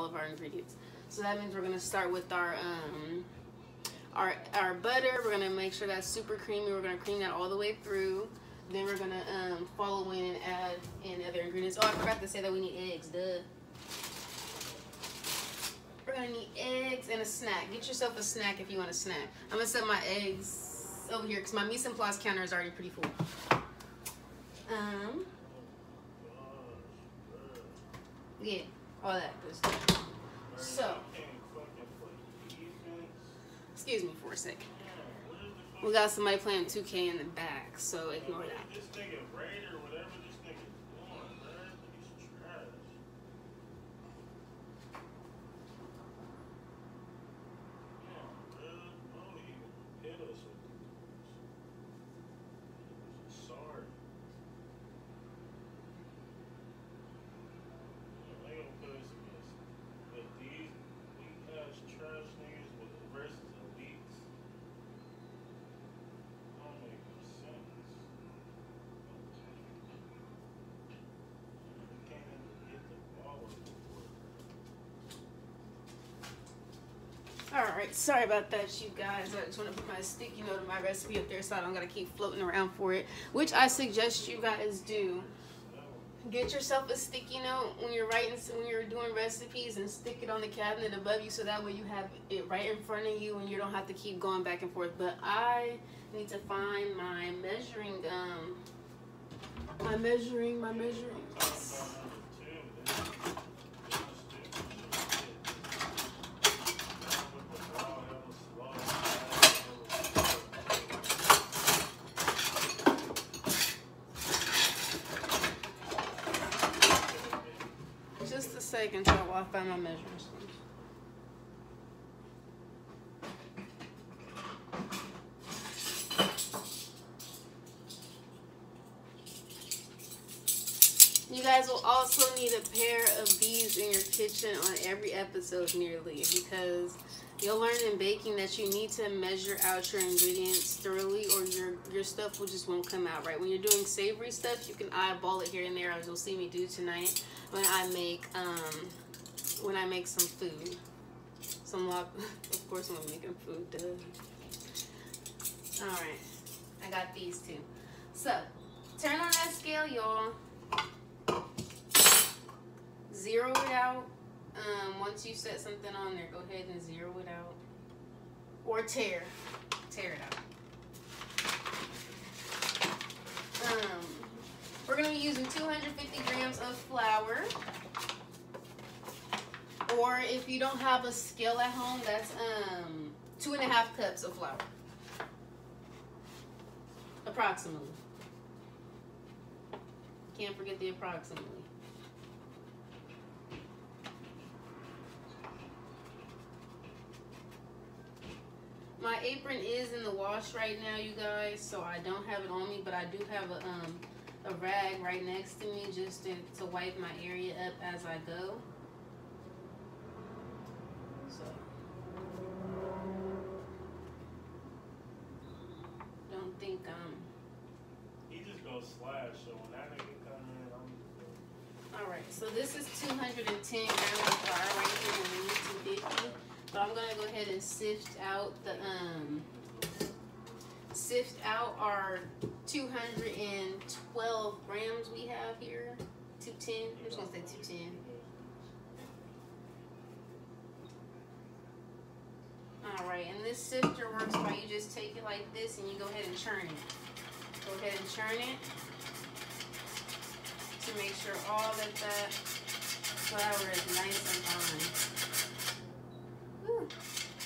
all of our ingredients. So that means we're gonna start with our butter. We're gonna make sure that's super creamy. We're gonna cream that all the way through. Then we're gonna follow in and add in other ingredients. Oh, I forgot to say that we need eggs. Duh. We're gonna need eggs and a snack. Get yourself a snack if you want a snack. I'm gonna set my eggs over here because my mise en place counter is already pretty full. Yeah, all that good stuff. So, excuse me for a second. We got somebody playing 2K in the back, so ignore that. This nigga Raider, whatever this nigga doing, man, he's trash. Don't even hit us with this. Sorry. They gonna put us against. But these weak ass trash niggas with the versus elites. Don't make no sense. You can't even get the ball with the board. Alright, sorry about that, you guys. I just want to put my sticky note of my recipe up there so I don't gotta keep floating around for it, which I suggest you guys do. Get yourself a sticky note when you're doing recipes, and stick it on the cabinet above you so that way you have it right in front of you and you don't have to keep going back and forth. But I need to find my measuring my measuring Just a second, y'all, while I find my measuring spoons. You guys will also need a pair of these in your kitchen on every episode nearly, because you'll learn in baking that you need to measure out your ingredients thoroughly, or your stuff just won't come out right. When you're doing savory stuff, you can eyeball it here and there, as you'll see me do tonight when I make some food. Of course when I'm making food, duh. Alright, I got these two. So, turn on that scale, y'all. Zero it out. Once you set something on there, go ahead and zero it out. Or tear it out. We're going to be using 250 grams of flour. Or if you don't have a scale at home, that's 2.5 cups of flour. Approximately. Can't forget the approximately. My apron is in the wash right now, you guys, so I don't have it on me, but I do have a rag right next to me just to wipe my area up as I go. So, don't think He just goes slash, so when that nigga come in, I'm just alright, so this is 210 grams of flour right here, and we need 250. But I'm gonna go ahead and sift out our 212 grams we have here. 210. I'm just gonna say 210. All right, and this sifter works by you just take it like this and you go ahead and churn it. Go ahead and churn it to make sure all that flour is nice and fine.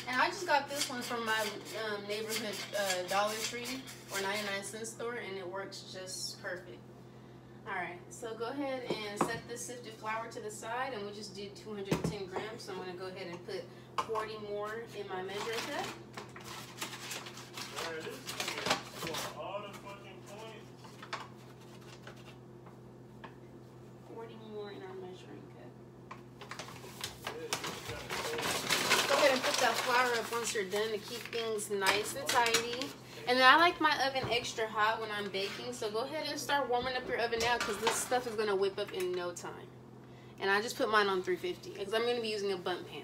And I just got this one from my neighborhood Dollar Tree or 99-cent store, and it works just perfect. Alright, so go ahead and set this sifted flour to the side, and we just did 210 grams, so I'm going to go ahead and put 40 more in my measuring cup. Alright, this is for all the fucking points. 40 more in our measuring cup. Put that flour up once you're done to keep things nice and tidy. And then I like my oven extra hot when I'm baking, so go ahead and start warming up your oven now, because this stuff is going to whip up in no time. And I just put mine on 350 because I'm going to be using a bundt pan.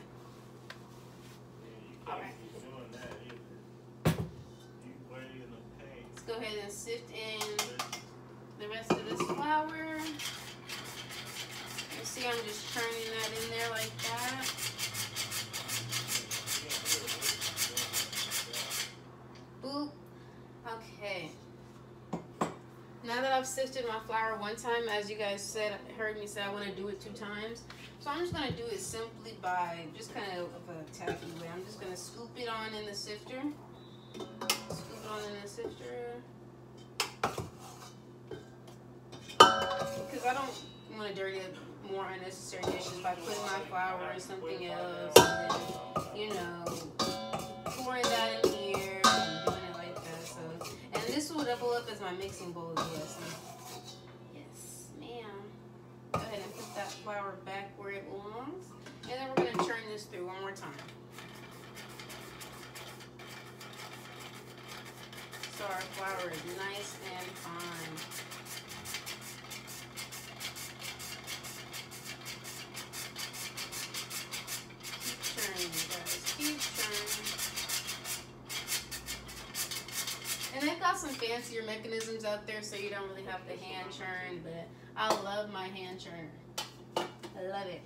Yeah, you can't keep doing that either. You waiting in the paint. Let's go ahead and sift in the rest of this flour. You see, I'm just churning that in there like that. Boop. Okay. Now that I've sifted my flour one time, as you guys heard me say, I want to do it 2 times. So I'm just going to do it simply by just kind of a tacky way. I'm just going to scoop it on in the sifter. Scoop it on in the sifter. Because I don't want to dirty up more unnecessary dishes by putting my flour in something else. And then, you know, pouring that in here and doing it like that. So, and this will double up as my mixing bowl as well. So, yes, ma'am. Go ahead and put that flour back where it belongs. And then we're going to churn this through one more time. So our flour is nice and fine. Keep churning. And they've got some fancier mechanisms out there, so you don't really have to hand churn, but I love my hand churner. I love it.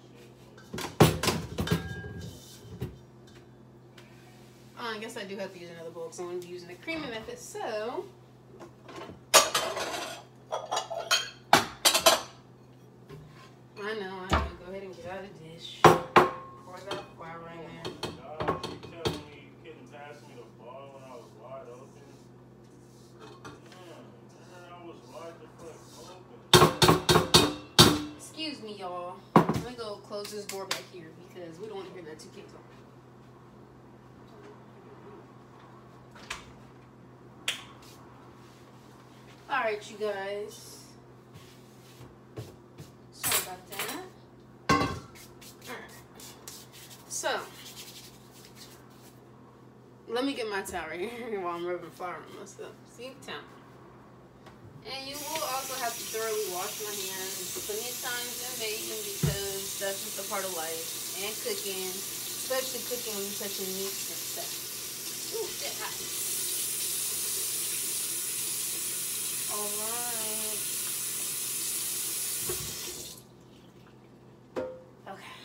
Oh, I guess I do have to use another bowl because I'm going to be using the creamy method, so I know. Go ahead and get out of the dish. Pour that flour in there. Excuse me, y'all. Let me go close this door back here because we don't want to hear that 2 kids on. Alright, you guys. Sorry about that. Alright. So, let me get my towel right here while I'm rubbing flour on myself. See? Towel. And you will also have to thoroughly wash my hands plenty of times in baking because that's just a part of life. And cooking, especially cooking when you're touching meats and stuff. Ooh, get hot. Alright. Okay.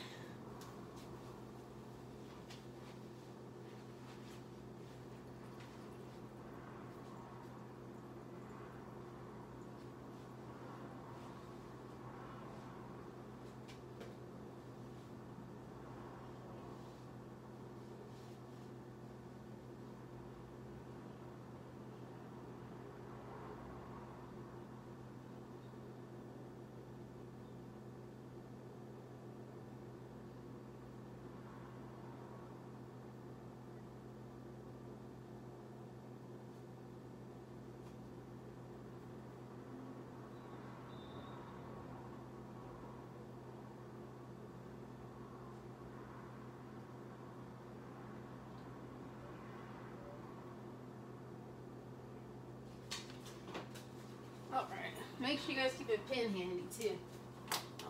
Alright. Make sure you guys keep a pen handy too.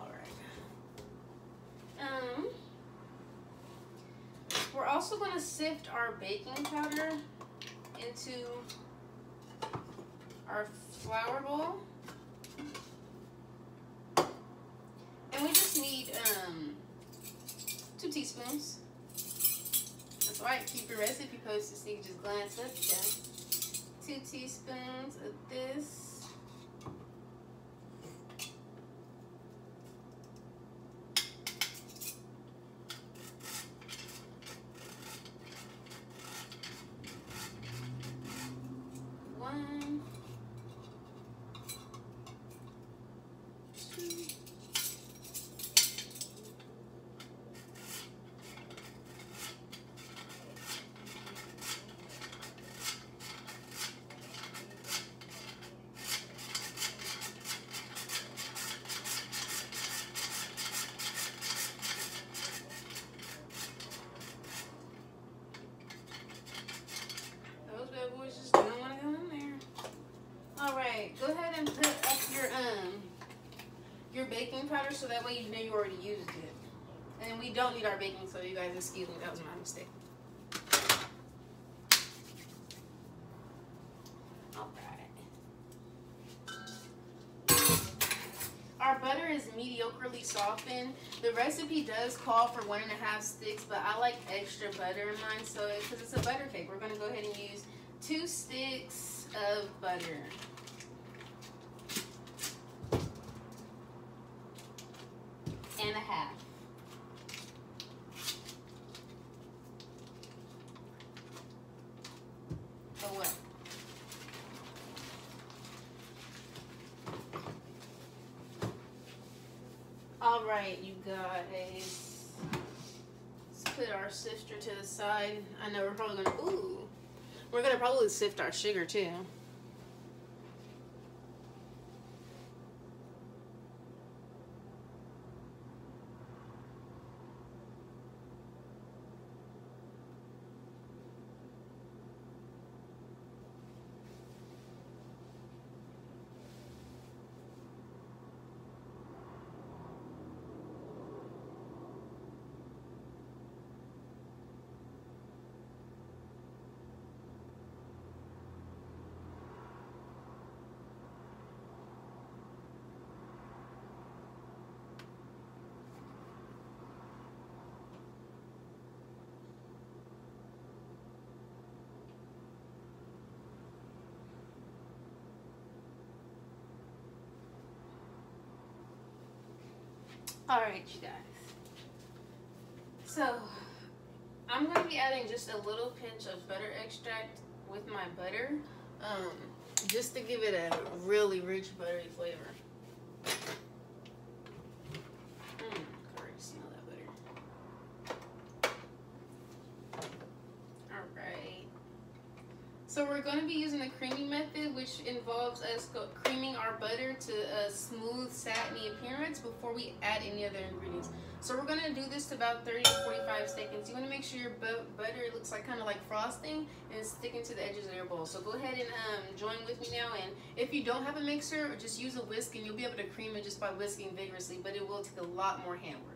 Alright. We're also going to sift our baking powder into our flour bowl. And we just need 2 teaspoons. That's right, keep your recipe posted so you can just glance up there. 2 teaspoons of this. your baking powder so that way you know you already used it. And we don't need our baking soda, you guys. Excuse me, that was my mistake. Our butter is mediocrely softened. The recipe does call for 1.5 sticks, but I like extra butter in mine, so because it's a butter cake, we're gonna go ahead and use 2 sticks of butter. And a half. For what? All right, you guys. Let's put our sifter to the side. I know we're probably gonna, we're gonna probably sift our sugar too. All right, you guys. So I'm going to be adding just a little pinch of butter extract with my butter, just to give it a really rich buttery flavor. I already smell that butter. All right. So we're going to be using the creaming method, which involves us creaming our butter to a smooth, satiny appearance before we add any other ingredients. So we're going to do this to about 30 to 45 seconds. You want to make sure your butter looks like kind of like frosting and it's sticking to the edges of your bowl. So go ahead and join with me now. And if you don't have a mixer, just use a whisk and you'll be able to cream it just by whisking vigorously, but it will take a lot more handwork.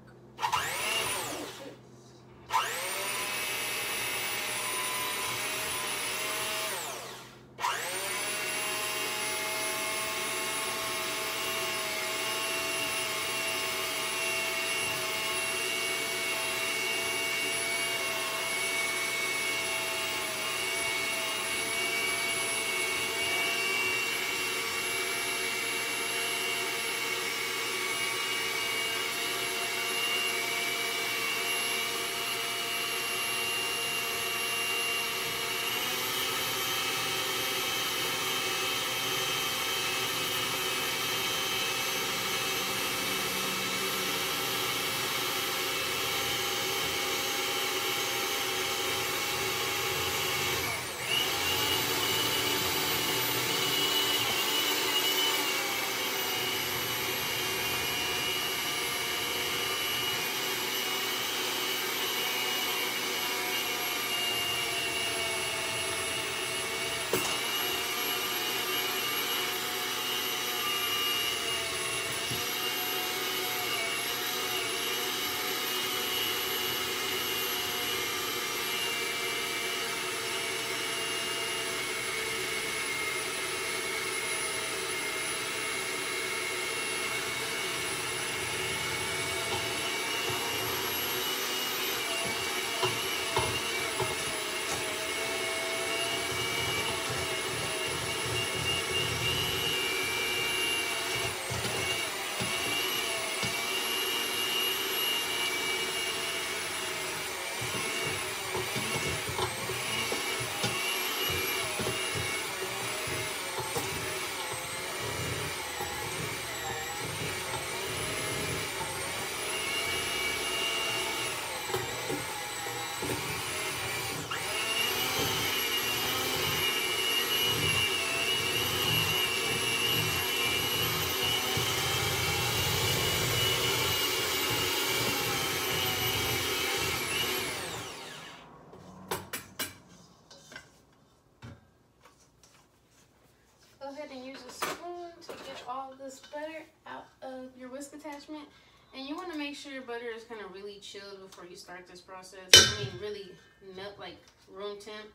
Go ahead and use a spoon to get all this butter out of your whisk attachment. And you want to make sure your butter is kind of really chilled before you start this process. I mean, really melt, like room temp.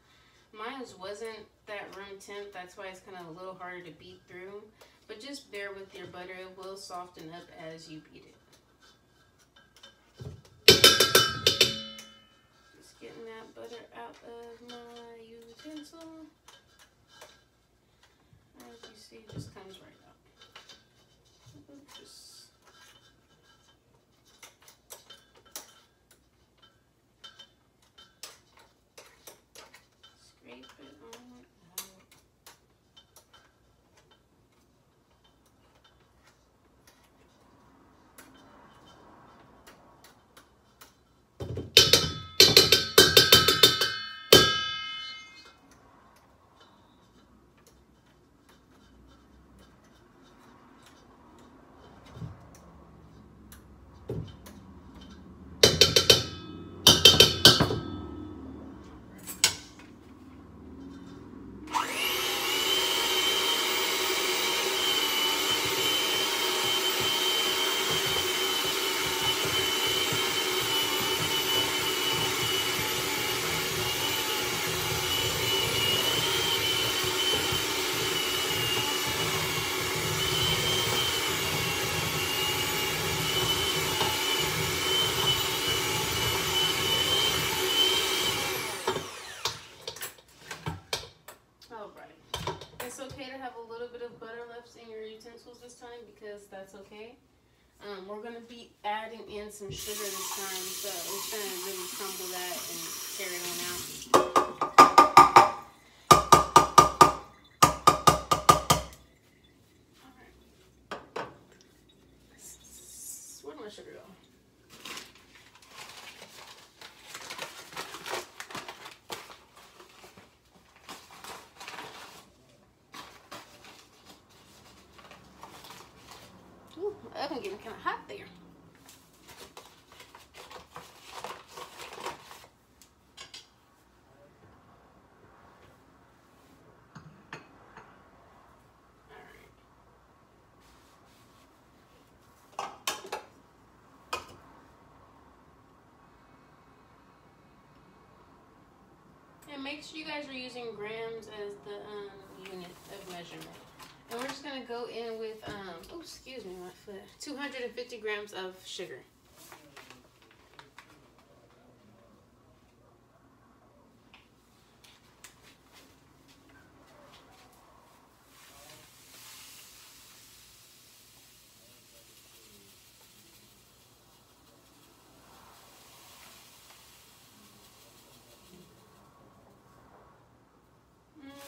Mine wasn't that room temp. That's why it's kind of a little harder to beat through. But just bear with your butter. It will soften up as you beat it. Just getting that butter out of my utensil. As you see, it just comes right out. Just scrape it on out. This time, because that's okay. We're going to be adding in some sugar this time, so it's going to really crumble that and tear it on out. Alright. Where'd my sugar go? Ooh, my oven getting kind of hot there. And make sure you guys are using grams as the unit of measurement. And we're just going to go in with, oh, excuse me, my foot, 250 grams of sugar.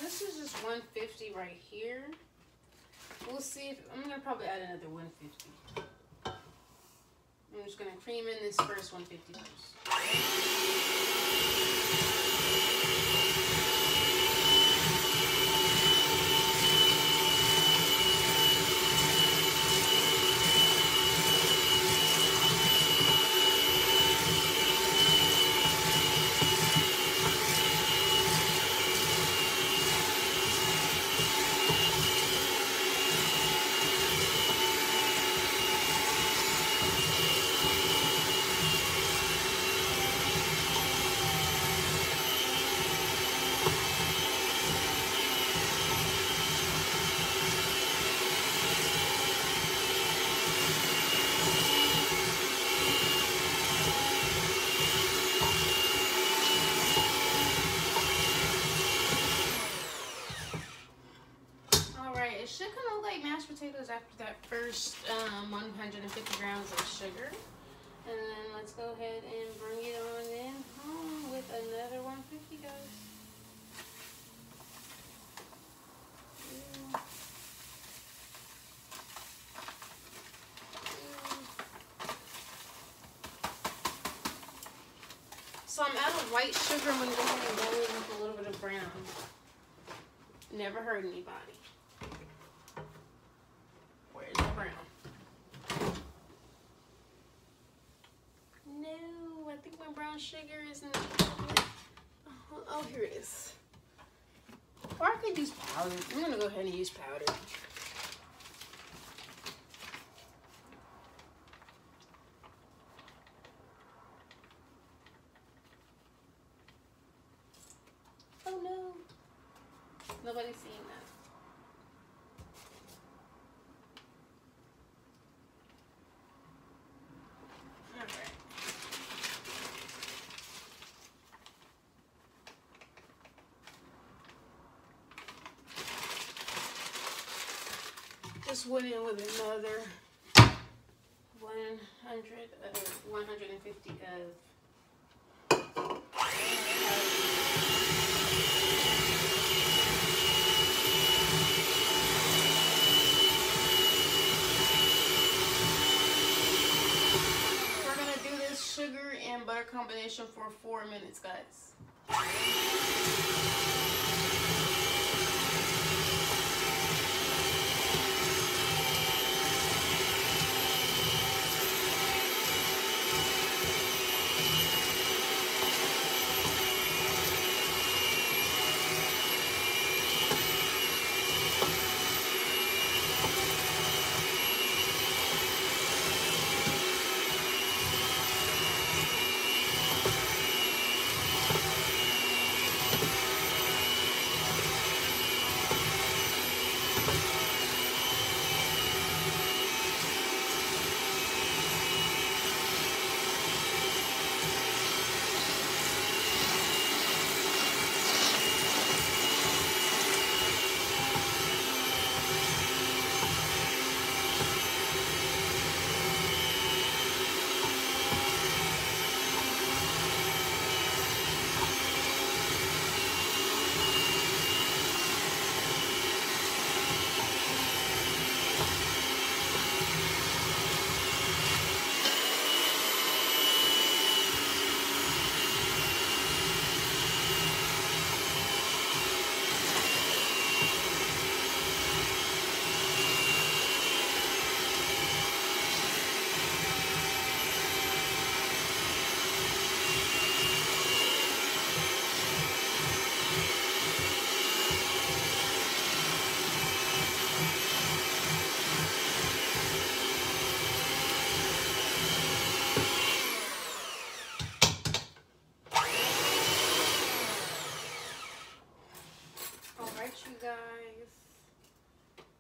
This is just 150 right here. We'll see if, I'm going to probably add another 150. I'm just going to cream in this first 150 first. Potatoes after that first 150 grams of sugar, and then let's go ahead and bring it on in with another 150, guys. So I'm out of white sugar. I'm going to go ahead and go in with a little bit of brown. Never hurt anybody. Brown. No, I think my brown sugar isn't. Oh, here it is. Or I could use powder. I'm gonna go ahead and use powder. seen that. Alright. Just went in with another 150 of sugar and butter combination for 4 minutes, guys.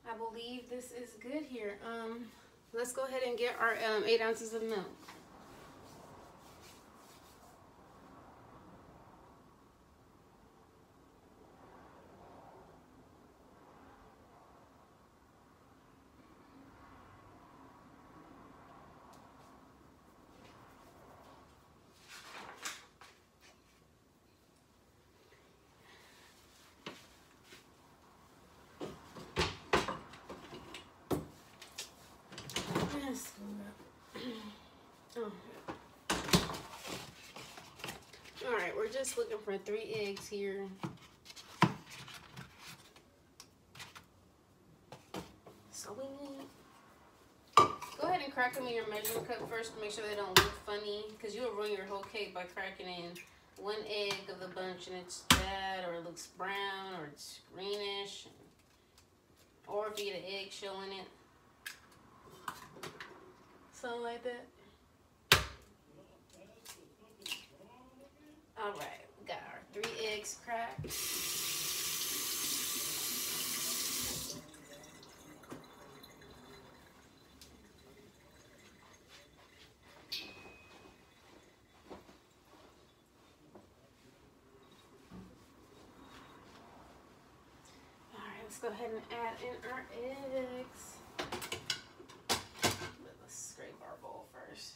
I believe this is good here. Let's go ahead and get our 8 ounces of milk. Alright, we're just looking for 3 eggs here. So we need... Go ahead and crack them in your measuring cup first to make sure they don't look funny, because you'll ruin your whole cake by cracking in 1 egg of the bunch and it's bad, or it looks brown, or it's greenish, or if you get an eggshell in it. Something like that. Alright, we got our 3 eggs cracked. Alright, let's go ahead and add in our eggs. Let's scrape our bowl first.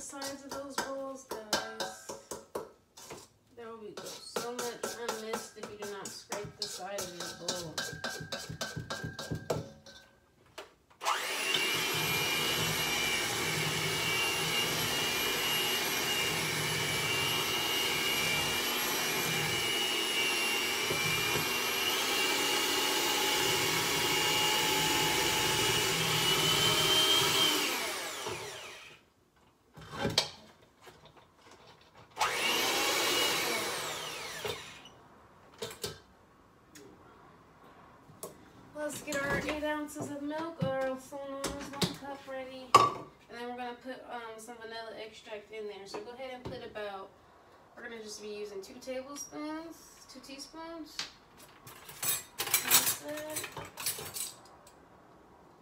sides of those bowls, guys. There will be so much unmissed if you do not scrape the side of your bowl. Let's get our 8 ounces of milk, or also known as 1 cup, ready. And then we're going to put some vanilla extract in there. So go ahead and put about, we're going to just be using 2 tablespoons, 2 teaspoons. That's it.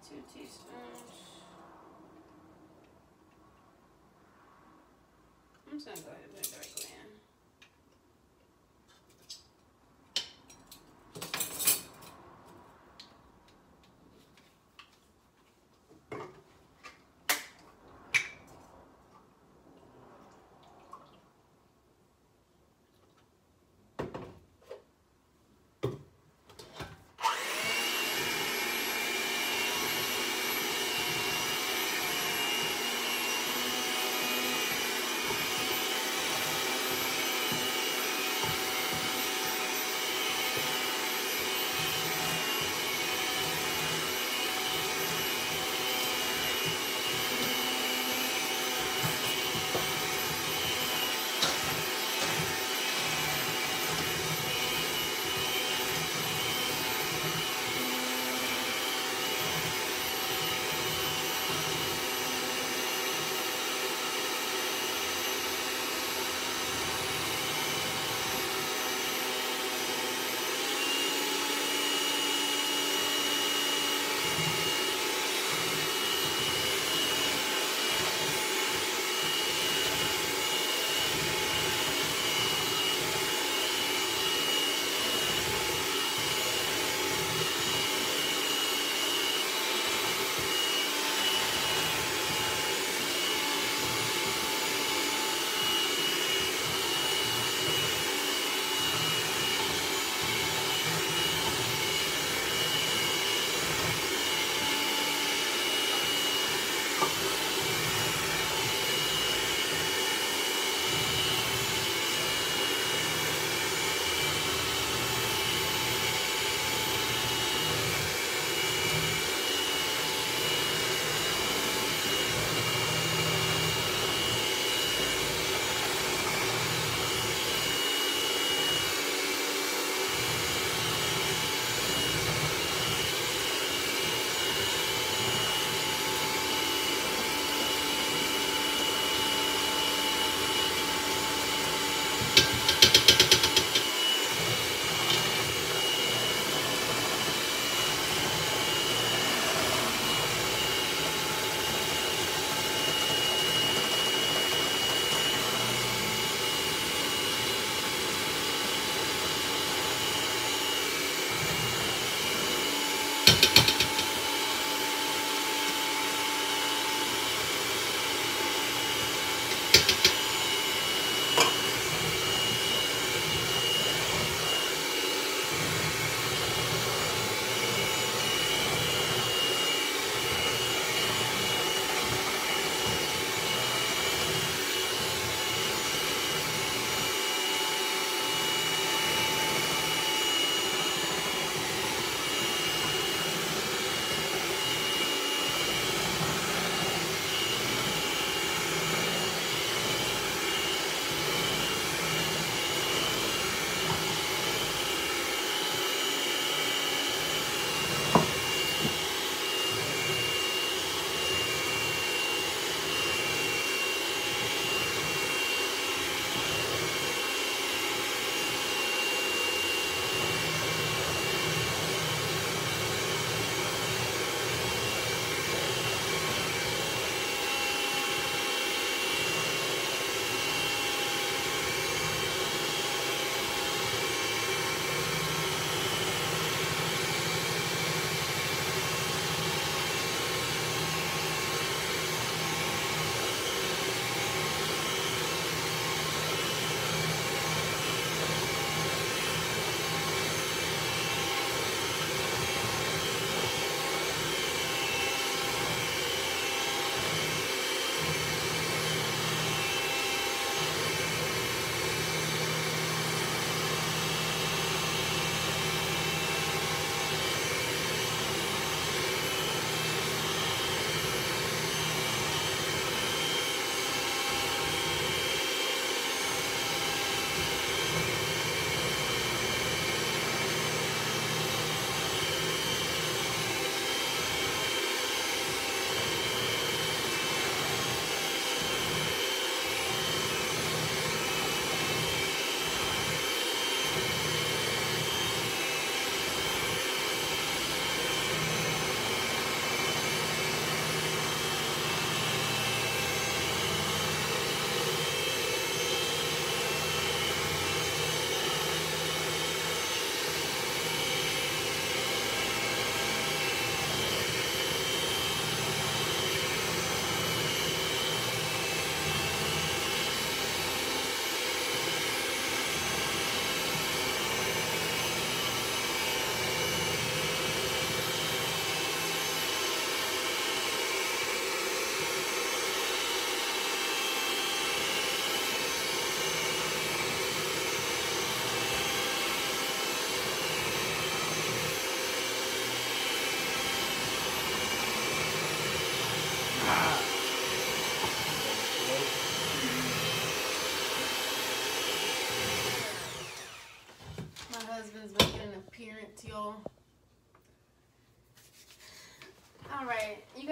2 teaspoons. I'm just going to go ahead and put it directly in.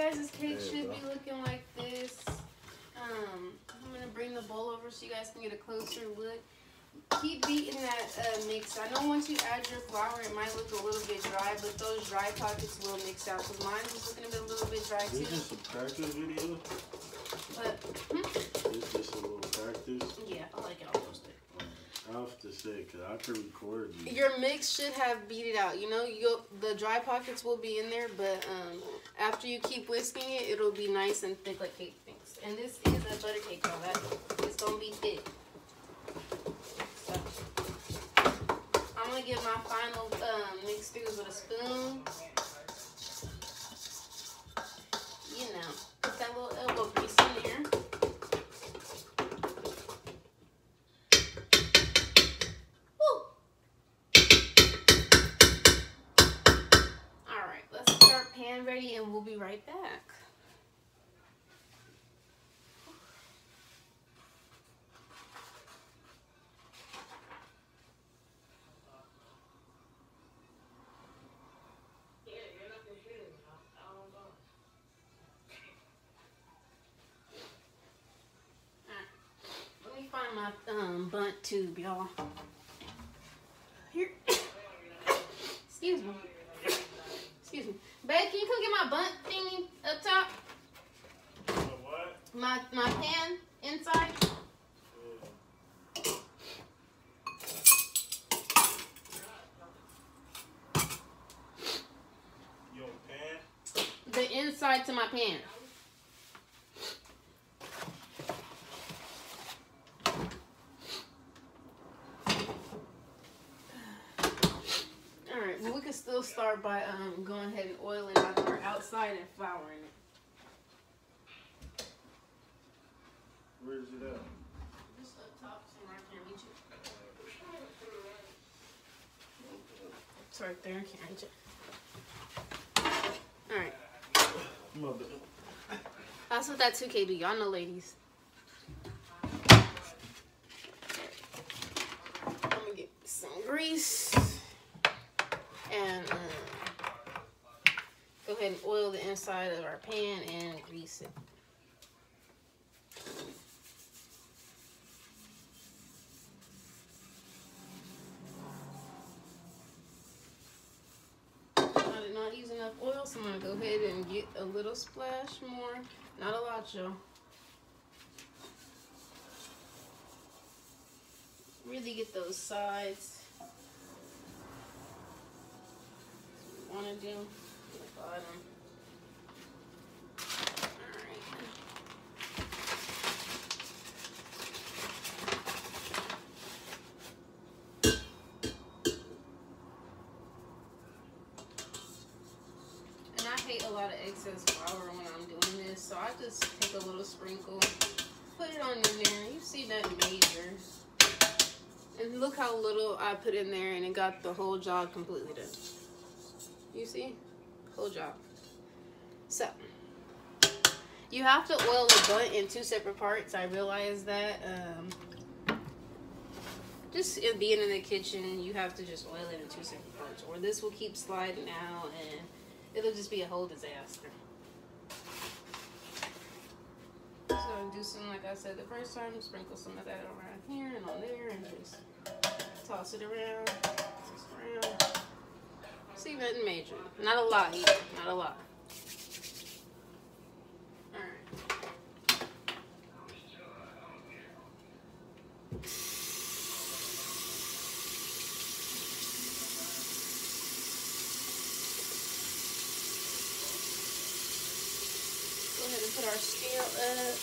guys' cake should be looking like this. I'm gonna bring the bowl over so you guys can get a closer look. Keep beating that mix. I know once you add your flour, it might look a little bit dry, but those dry pockets will mix out. Because mine is looking a little bit dry too. Is this a practice video? Is this a little practice? Yeah, I like it almost there. I have to say, because I can record you. Your mix should have beat it out. You know, the dry pockets will be in there, but after you keep whisking it, it'll be nice and thick like cake mix. And this is a butter cake, y'all. It's going to be thick. So, I'm going to get my final mix throughs with a spoon. You know, put that little elbow grease in there. Ready, and we'll be right back. Let me find my bunt tube, y'all. Here. Excuse me. Excuse me. Babe, can you come get my bunt thingy up top? What? My pan inside. Your pan? The inside to my pan. Alright, well we can still start by going ahead and oiling our outside and flouring it. Where's it at? Just up top, somewhere I can't reach it. It's right there, I can't reach it. Alright. That's what that 2K do, y'all know, ladies. I'm gonna get some grease. And go ahead and oil the inside of our pan and grease it. I did not use enough oil, so I'm going to go ahead and get a little splash more. Not a lot, y'all. Really get those sides. Want to do the bottom. Alright. And I hate a lot of excess flour when I'm doing this, so I just take a little sprinkle, put it on in there. You see that major. And look how little I put in there, and it got the whole job completely done. You see? Whole job. So, you have to oil the bunt in 2 separate parts. I realize that. Just being in the kitchen, you have to just oil it in 2 separate parts. Or this will keep sliding out, and it'll just be a whole disaster. So, do some, like I said the first time, sprinkle some of that around here and on there, and just toss it around. Toss it around. See, nothing major. Not a lot either. Not a lot. Alright. Go ahead and put our scale up.